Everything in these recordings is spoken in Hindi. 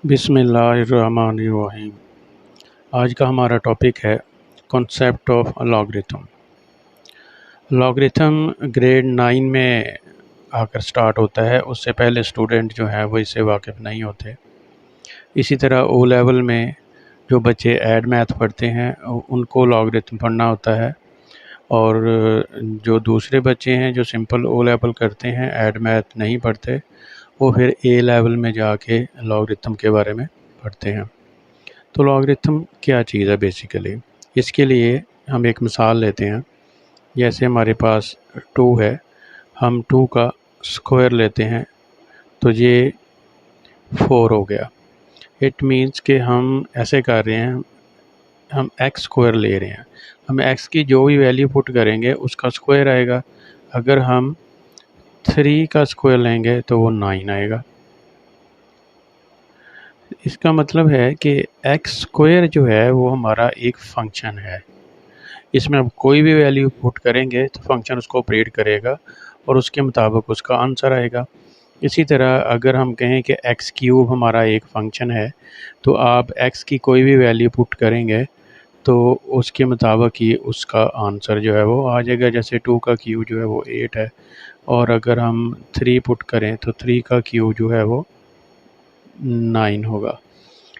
बिस्मिल्लाहिर्रहमानिर्रहीम। आज का हमारा टॉपिक है concept of logarithm. Logarithm grade 9 में आकर स्टार्ट होता है, उससे पहले स्टूडेंट जो हैं वो इससे वाकिफ़ नहीं होते। इसी तरह ओ लेवल में जो बच्चे ऐड मैथ पढ़ते हैं उनको लॉगरिथम पढ़ना होता है, और जो दूसरे बच्चे हैं जो सिंपल ओ लेवल करते हैं, ऐड मैथ नहीं पढ़ते, वो फिर ए लेवल में जाके लॉगरिथम के बारे में पढ़ते हैं। तो लॉगरिथम क्या चीज़ है बेसिकली, इसके लिए हम एक मिसाल लेते हैं। जैसे हमारे पास 2 है, हम 2 का स्क्वायर लेते हैं तो ये 4 हो गया। इट मीन्स कि हम ऐसे कर रहे हैं, हम एक्स स्क्वायर ले रहे हैं, हम एक्स की जो भी वैल्यू पुट करेंगे उसका स्क्वायर आएगा। अगर हम 3 का स्क्वायर लेंगे तो वो 9 आएगा। इसका मतलब है कि एक्स स्क्वायर जो है वो हमारा एक फंक्शन है। इसमें अब कोई भी वैल्यू पुट करेंगे तो फंक्शन उसको ऑपरेट करेगा और उसके मुताबिक उसका आंसर आएगा। इसी तरह अगर हम कहें कि एक्स क्यूब हमारा एक फंक्शन है, तो आप एक्स की कोई भी वैल्यू पुट करेंगे तो उसके मुताबिक ही उसका आंसर जो है वो आ जाएगा। जैसे 2 का क्यूब जो है वो 8 है, और अगर हम 3 पुट करें तो 3 का क्यूब जो है वो 9 होगा।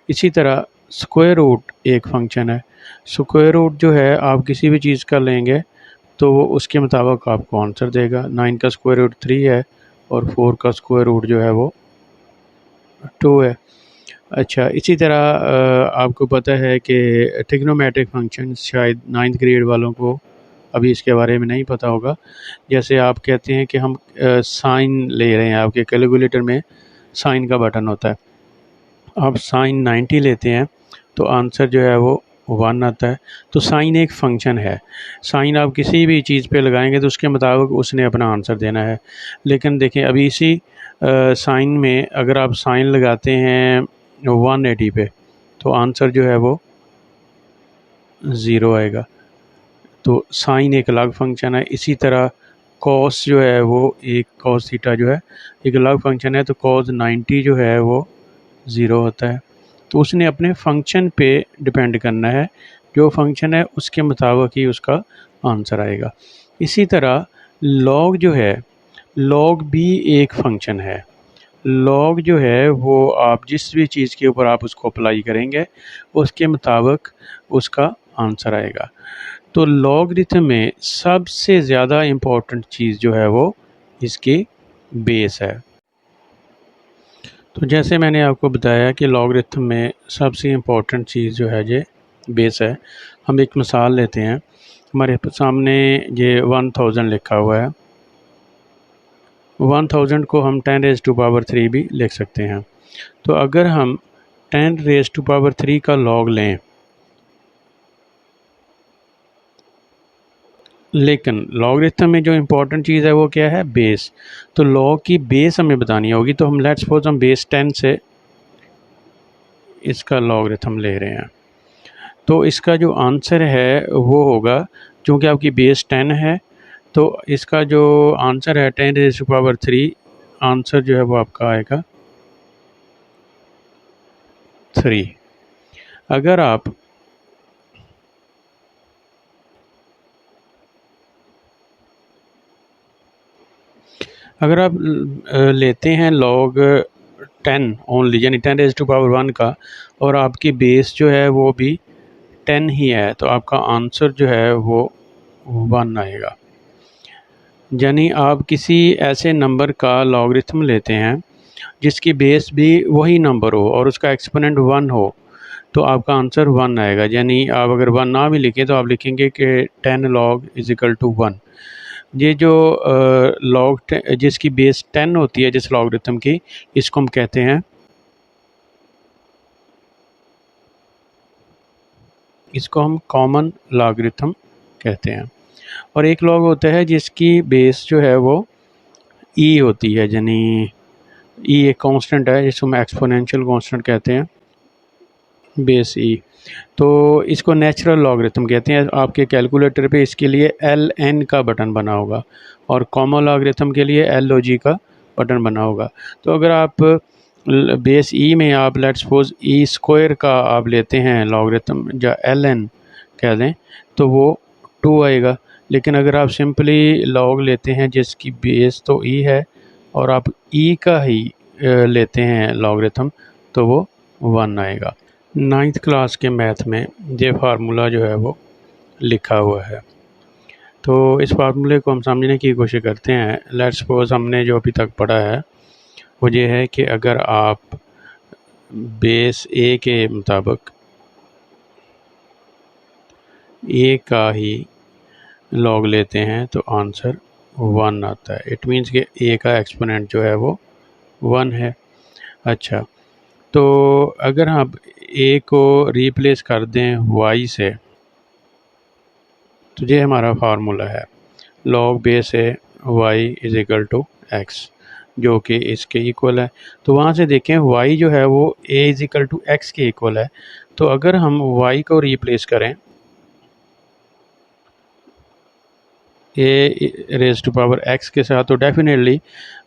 इसी तरह स्क्वायर रूट एक फंक्शन है। स्क्वायर रूट जो है आप किसी भी चीज़ का लेंगे तो वो उसके मुताबिक आपको आंसर देगा। 9 का स्क्वायर रूट 3 है और 4 का स्क्वायर रूट जो है वो 2 है। अच्छा, इसी तरह आपको पता है कि ट्रिग्नोमेट्रिक फंक्शन शायद 9th ग्रेड वालों को अभी इसके बारे में नहीं पता होगा। जैसे आप कहते हैं कि हम साइन ले रहे हैं, आपके कैलकुलेटर में साइन का बटन होता है, आप साइन 90 लेते हैं तो आंसर जो है वो 1 आता है। तो साइन एक फंक्शन है, साइन आप किसी भी चीज़ पे लगाएंगे तो उसके मुताबिक उसने अपना आंसर देना है। लेकिन देखें अभी इसी साइन में अगर आप साइन लगाते हैं 180 पे तो आंसर जो है वो 0 आएगा। तो साइन एक अलग फंक्शन है। इसी तरह कॉस जो है वो एक, कॉस थीटा जो है एक अलग फंक्शन है, तो कॉस 90 जो है वो 0 होता है। तो उसने अपने फंक्शन पे डिपेंड करना है, जो फंक्शन है उसके मुताबिक ही उसका आंसर आएगा। इसी तरह लॉग जो है, लॉग भी एक फंक्शन है। लॉग जो है वो आप जिस भी चीज़ के ऊपर आप उसको अप्लाई करेंगे उसके मुताबिक उसका आंसर आएगा। तो लॉगरिथम में सबसे ज़्यादा इम्पोर्टेंट चीज़ जो है वो इसकी बेस है। तो जैसे मैंने आपको बताया कि लॉगरिथम में सबसे इम्पोर्टेंट चीज़ जो है ये बेस है। हम एक मिसाल लेते हैं। हमारे सामने ये 1000 लिखा हुआ है। 1000 को हम 10⁻³ भी लिख सकते हैं। तो अगर हम 10⁻³ का लॉग लें, लेकिन लॉगरिथम में जो इम्पोर्टेंट चीज़ है वो क्या है, बेस। तो लॉग की बेस हमें बतानी होगी। तो हम लेट्स सपोज हम बेस 10 से इसका लॉगरिथम ले रहे हैं, तो इसका जो आंसर है वो होगा, क्योंकि आपकी बेस 10 है तो इसका जो आंसर है 10⁻³ आंसर जो है वो आपका आएगा 3। अगर आप लेते हैं लॉग 10 ओनली, यानी 10⁻1 का, और आपकी बेस जो है वो भी 10 ही है, तो आपका आंसर जो है वो 1 आएगा। यानी आप किसी ऐसे नंबर का लॉगरिथम लेते हैं जिसकी बेस भी वही नंबर हो और उसका एक्सपोनेंट 1 हो, तो आपका आंसर 1 आएगा। यानी आप अगर 1 ना भी लिखें तो आप लिखेंगे कि 10 log = 1। ये जो लॉग जिसकी बेस 10 होती है जिस लॉगरिथम की, इसको हम कहते हैं, इसको हम कॉमन लॉगरिथम कहते हैं। और एक लॉग होता है जिसकी बेस जो है वो ई होती है, यानी ई एक कांस्टेंट है जिसको हम एक्सपोनेंशियल कांस्टेंट कहते हैं, बेस ई। तो इसको नेचुरल लॉगरिथम कहते हैं। आपके कैलकुलेटर पे इसके लिए LN का बटन बना होगा और कॉमन लॉगरिथम के लिए LOG का बटन बना होगा। तो अगर आप बेस ई में आप लेट्स सपोज ई स्क्वायर का आप लेते हैं लॉगरिथम या एल एन कह दें, तो वो 2 आएगा। लेकिन अगर आप सिंपली लॉग लेते हैं जिसकी बेस तो ई है और आप ई का ही लेते हैं लॉगरिथम, तो वो 1 आएगा। 9th क्लास के मैथ में ये फार्मूला जो है वो लिखा हुआ है। तो इस फार्मूले को हम समझने की कोशिश करते हैं। लेट्स सपोज हमने जो अभी तक पढ़ा है वो ये है कि अगर आप बेस ए के मुताबिक ए का ही लॉग लेते हैं तो आंसर 1 आता है। इट मीन्स कि ए का एक्सपोनेंट जो है वो 1 है। अच्छा, तो अगर आप ए को रिप्लेस कर दें वाई से, तो ये हमारा फार्मूला है log base a y is equal to x, जो कि इसके इक्वल है। तो वहाँ से देखें y जो है वो a is equal to x के इक्वल है। तो अगर हम y को रिप्लेस करें a raise to power x के साथ, तो डेफिनेटली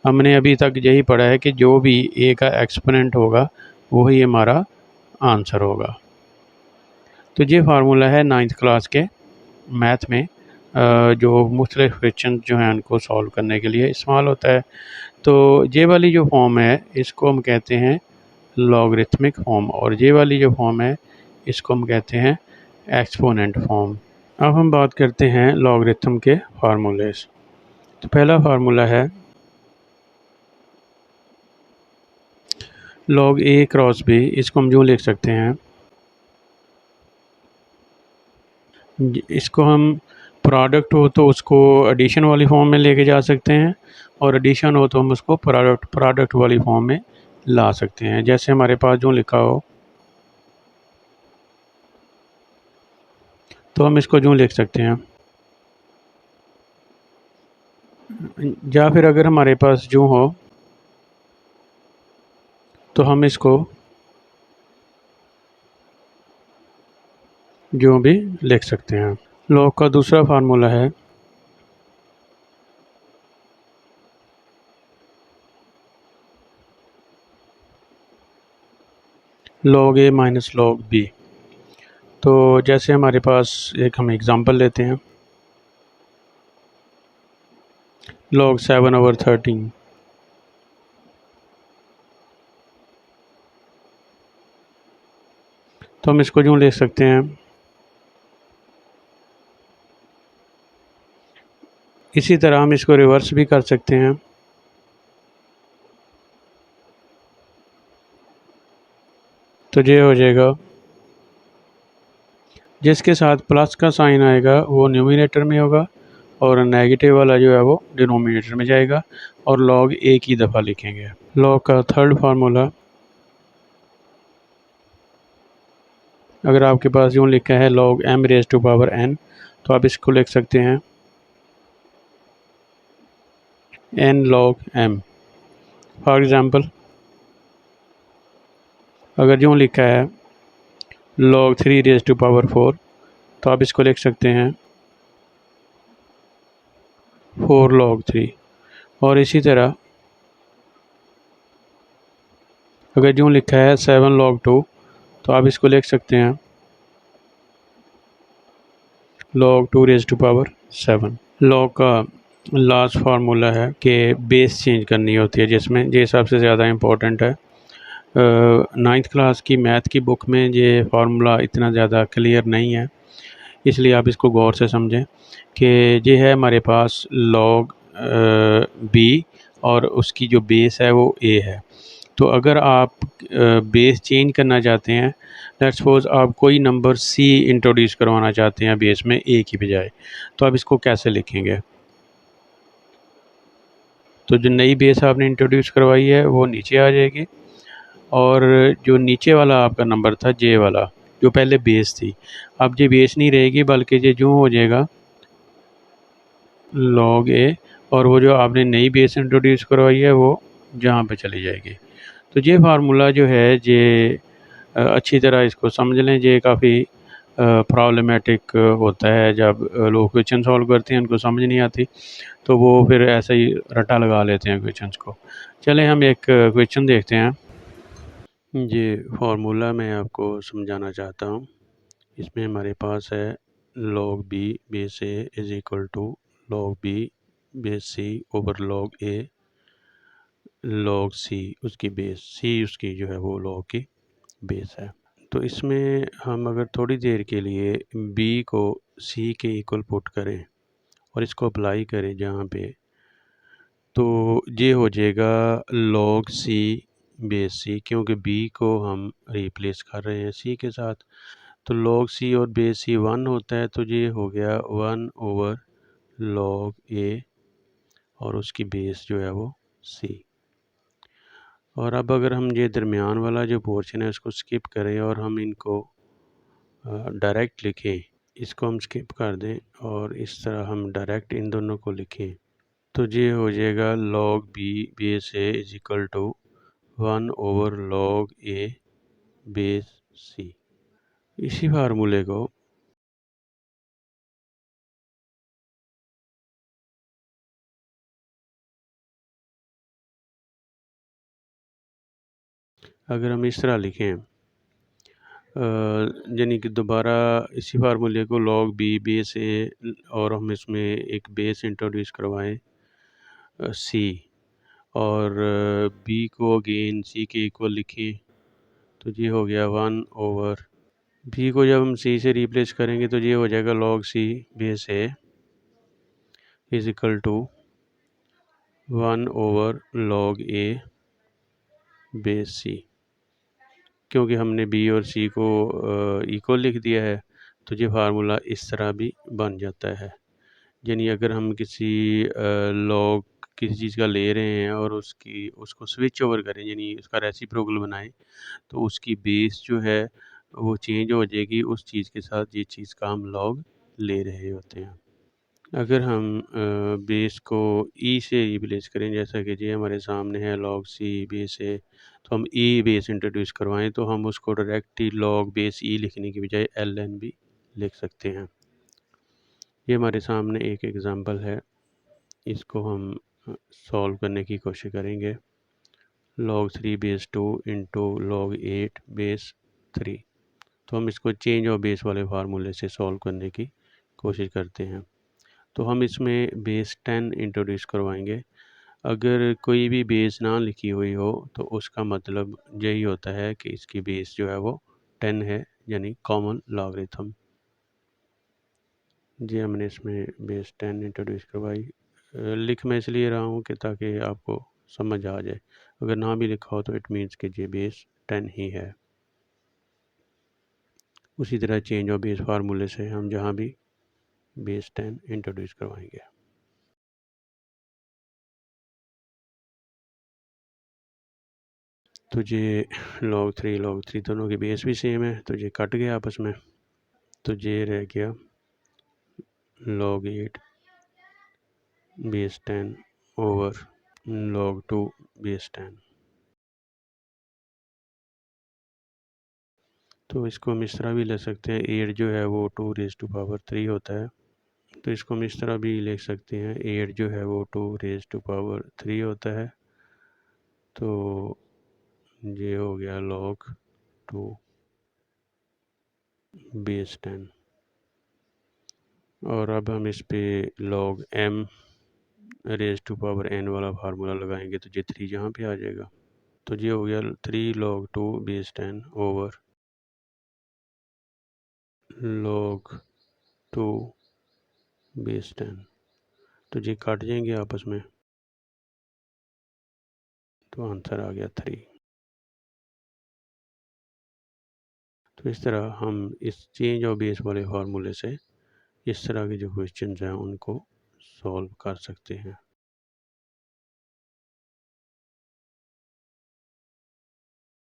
हमने अभी तक यही पढ़ा है कि जो भी a का एक्सपोनेंट होगा वही हमारा आंसर होगा। तो ये फार्मूला है 9th क्लास के मैथ में जो मुख्तलिफ क्वेश्चन जो हैं उनको सॉल्व करने के लिए इस्तेमाल होता है। तो ये वाली जो फॉर्म है इसको हम कहते हैं लॉगरिथमिक फॉर्म, और ये वाली जो फॉर्म है इसको हम कहते हैं एक्सपोनेंट फॉर्म। अब हम बात करते हैं लॉगरिथम के फार्मूलेस। तो पहला फार्मूला है लॉग ए क्रॉस बी। इसको हम जो लिख सकते हैं, इसको हम प्रोडक्ट हो तो उसको एडिशन वाली फॉर्म में लेके जा सकते हैं, और एडिशन हो तो हम उसको प्रोडक्ट वाली फॉर्म में ला सकते हैं। जैसे हमारे पास जो लिखा हो तो हम इसको जो लिख सकते हैं, या फिर अगर हमारे पास जो हो तो हम इसको जो भी लिख सकते हैं। लॉग का दूसरा फार्मूला है लॉग ए माइनस लॉग बी। तो जैसे हमारे पास एक हम एग्ज़ाम्पल लेते हैं, लॉग 7/13। तो हम इसको यूँ लिख सकते हैं। इसी तरह हम इसको रिवर्स भी कर सकते हैं। तो ये हो जाएगा, जिसके साथ प्लस का साइन आएगा वो न्यूमिनेटर में होगा और नेगेटिव वाला जो है वो डिनोमिनेटर में जाएगा, और लॉग एक ही दफ़ा लिखेंगे। लॉग का थर्ड फार्मूला, अगर आपके पास यूँ लिखा है log m raise to power n, तो आप इसको लिख सकते हैं n log m। For example अगर यूँ लिखा है log 3 रेज टू पावर 4, तो आप इसको लिख सकते हैं 4 log 3। और इसी तरह अगर यूँ लिखा है 7 log 2, तो आप इसको लिख सकते हैं log 2 raise to power 7। Log का लास्ट फार्मूला है कि बेस चेंज करनी होती है, जिसमें ये सबसे ज़्यादा इम्पोर्टेंट है। 9th क्लास की मैथ की बुक में ये फार्मूला इतना ज़्यादा क्लियर नहीं है, इसलिए आप इसको गौर से समझें कि ये है हमारे पास लॉग बी और उसकी जो बेस है वो ए है। तो अगर आप बेस चेंज करना चाहते हैं, लेट्स सपोज आप कोई नंबर सी इंट्रोड्यूस करवाना चाहते हैं बेस में ए की बजाय, तो आप इसको कैसे लिखेंगे? तो जो नई बेस आपने इंट्रोड्यूस करवाई है वो नीचे आ जाएगी, और जो नीचे वाला आपका नंबर था जे वाला, जो पहले बेस थी, अब ये बेस नहीं रहेगी बल्कि ये जो हो जाएगा लॉग ए, और वो जो आपने नई बेस इंट्रोड्यूस करवाई है वो जहाँ पे चली जाएगी। तो ये फार्मूला जो है ये अच्छी तरह इसको समझ लें। ये काफ़ी प्रॉब्लमेटिक होता है जब लोग क्वेश्चन सॉल्व करते हैं, उनको समझ नहीं आती, तो वो फिर ऐसे ही रट्टा लगा लेते हैं क्वेश्चंस को। चलें हम एक क्वेश्चन देखते हैं। ये फार्मूला मैं आपको समझाना चाहता हूँ। इसमें हमारे पास है log b base a is equal to log b base c over log a log c उसकी बेस c उसकी जो है वो log की बेस है। तो इसमें हम अगर थोड़ी देर के लिए b को c के इक्वल पुट करें और इसको अप्लाई करें जहाँ पे, तो ये हो जाएगा log c बेस c, क्योंकि b को हम रिप्लेस कर रहे हैं c के साथ। तो log c और बेस c 1 होता है, तो ये हो गया 1 ओवर log a और उसकी बेस जो है वो c। और अब अगर हम ये दरमियान वाला जो पोर्शन है उसको स्किप करें और हम इनको डायरेक्ट लिखें, इसको हम स्किप कर दें और इस तरह हम डायरेक्ट इन दोनों को लिखें, तो ये हो जाएगा log b base a is equal to 1 over log a base c। इसी फार्मूले को अगर हम इस तरह लिखें, यानी कि दोबारा इसी फार्मूले को log b बेस a और हम इसमें एक बेस इंट्रोड्यूस करवाएं c और b को अगेन c के इक्वल लिखें, तो ये हो गया 1 ओवर b को जब हम c से रिप्लेस करेंगे तो ये हो जाएगा log c base a is equal to 1 over log a base c। क्योंकि हमने b और c को इक्वल लिख दिया है, तो ये फार्मूला इस तरह भी बन जाता है। यानी अगर हम किसी लॉग किसी चीज़ का ले रहे हैं और उसको स्विच ओवर करें, यानी उसका रेसिप्रोकल बनाएं, तो उसकी बेस जो है वो चेंज हो जाएगी उस चीज़ के साथ ये चीज़ का हम लॉग ले रहे होते हैं। अगर हम बेस को ई से रिप्लेस करें, जैसा कि ये हमारे सामने है log c बेस है, तो हम ई बेस इंट्रोड्यूस करवाएं तो हम उसको डायरेक्ट ही log बेस ई लिखने की बजाय ln भी लिख सकते हैं। ये हमारे सामने एक एग्ज़ाम्पल है, इसको हम सॉल्व करने की कोशिश करेंगे। log 3 base 2 into log 8 base 3। तो हम इसको चेंज और बेस वाले फार्मूले से सॉल्व करने की कोशिश करते हैं। तो हम इसमें बेस 10 इंट्रोड्यूस करवाएंगे। अगर कोई भी बेस ना लिखी हुई हो तो उसका मतलब यही होता है कि इसकी बेस जो है वो 10 है, यानी कॉमन लॉगरिथम। जी हमने इसमें बेस 10 इंट्रोड्यूस करवाई। लिख मैं इसलिए रहा हूँ कि ताकि आपको समझ आ जाए, अगर ना भी लिखा हो तो इट मीन्स कि ये बेस 10 ही है। उसी तरह चेंज और बेस फार्मूले से हम जहाँ भी बेस 10 इंट्रोड्यूस करवाएंगे। तो ये log 3 दोनों की बेस भी सेम है, तो ये कट गया आपस में, तो ये रह गया log 8 base 10 over log 2 base 10। तो इसको हम इस तरह भी ले सकते हैं, 8 जो है वो 2 रेज़ टू पावर 3 होता है, तो इसको हम इस तरह भी लिख सकते हैं, 8 जो है वो 2 रेज़ टू पावर 3 होता है। तो ये हो गया log 2 बेस 10। और अब हम इस पे log m raise to power n वाला फार्मूला लगाएंगे, तो ये 3 यहाँ पे आ जाएगा। तो ये हो गया 3 log 2 base 10 over log 2 base 10। तो ये काट जाएंगे आपस में, तो आंसर आ गया 3। तो इस तरह हम इस चेंज और बेस वाले फार्मूले से इस तरह के जो क्वेश्चंस हैं उनको सॉल्व कर सकते हैं।